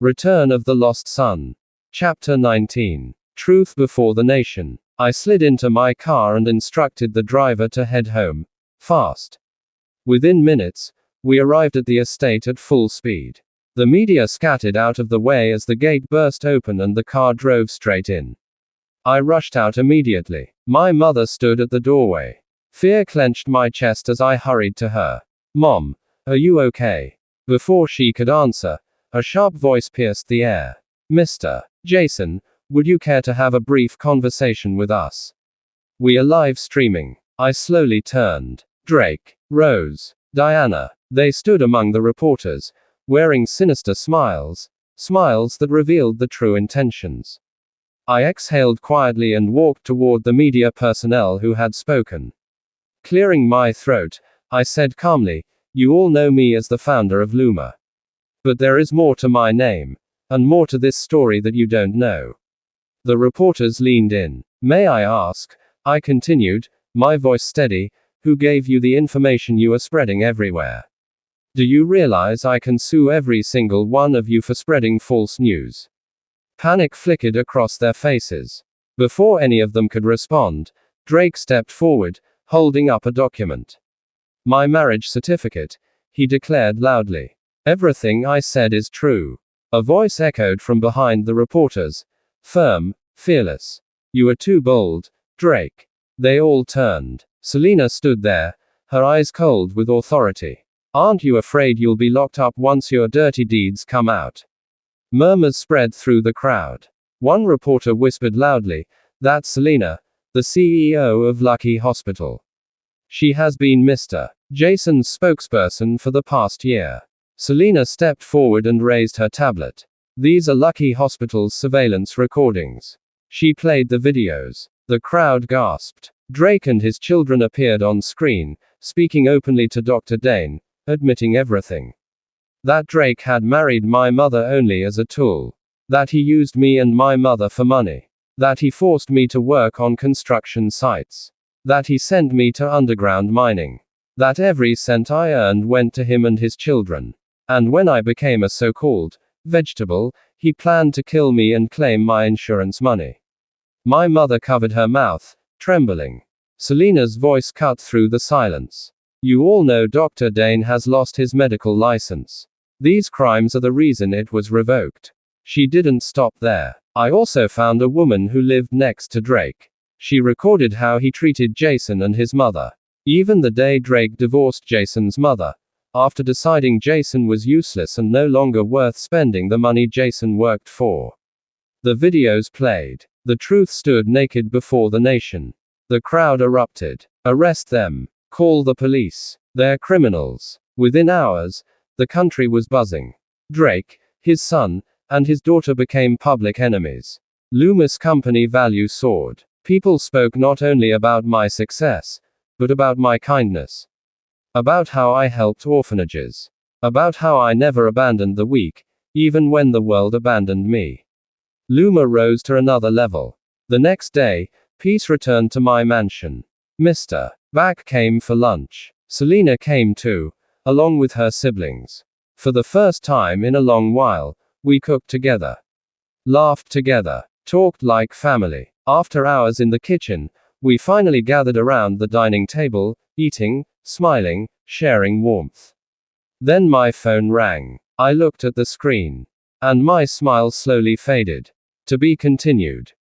Return of the Lost Son. Chapter 19. Truth before the nation. I slid into my car and instructed the driver to head home, fast. Within minutes, we arrived at the estate at full speed. The media scattered out of the way as the gate burst open and the car drove straight in. I rushed out immediately. My mother stood at the doorway. Fear clenched my chest as I hurried to her. "Mom, are you okay?" Before she could answer, a sharp voice pierced the air. "Mr. Jason, would you care to have a brief conversation with us? We are live streaming." I slowly turned. Drake, Rose, Diana. They stood among the reporters, wearing sinister smiles that revealed the true intentions. I exhaled quietly and walked toward the media personnel who had spoken. Clearing my throat, I said calmly, "You all know me as the founder of Luma. But there is more to my name, and more to this story that you don't know." The reporters leaned in. "May I ask," I continued, my voice steady, "who gave you the information you are spreading everywhere? Do you realize I can sue every single one of you for spreading false news?" Panic flickered across their faces. Before any of them could respond, Drake stepped forward, holding up a document. "My marriage certificate," he declared loudly. "Everything I said is true." A voice echoed from behind the reporters. Firm, fearless. "You are too bold, Drake." They all turned. Selena stood there, her eyes cold with authority. "Aren't you afraid you'll be locked up once your dirty deeds come out?" Murmurs spread through the crowd. One reporter whispered loudly, "That's Selena, the CEO of Lucky Hospital. She has been Mr. Jason's spokesperson for the past year." Selena stepped forward and raised her tablet. "These are Lucky Hospital's surveillance recordings." She played the videos. The crowd gasped. Drake and his children appeared on screen, speaking openly to Dr. Dane, admitting everything. That Drake had married my mother only as a tool. That he used me and my mother for money. That he forced me to work on construction sites. That he sent me to underground mining. That every cent I earned went to him and his children. And when I became a so-called vegetable, he planned to kill me and claim my insurance money. My mother covered her mouth, trembling. Selena's voice cut through the silence. "You all know Dr. Dane has lost his medical license. These crimes are the reason it was revoked." She didn't stop there. "I also found a woman who lived next to Drake. She recorded how he treated Jason and his mother. Even the day Drake divorced Jason's mother, after deciding Jason was useless and no longer worth spending the money Jason worked for." The videos played. The truth stood naked before the nation. The crowd erupted. "Arrest them. Call the police. They're criminals." Within hours, the country was buzzing. Drake, his son, and his daughter became public enemies. Luma's company value soared. People spoke not only about my success, but about my kindness. About how I helped orphanages. About how I never abandoned the weak, even when the world abandoned me. Luma rose to another level. The next day, peace returned to my mansion. Mr. Back came for lunch. Selena came too, along with her siblings. For the first time in a long while, we cooked together. Laughed together. Talked like family. After hours in the kitchen, we finally gathered around the dining table, eating, smiling, sharing warmth. Then my phone rang. I looked at the screen. And my smile slowly faded. To be continued.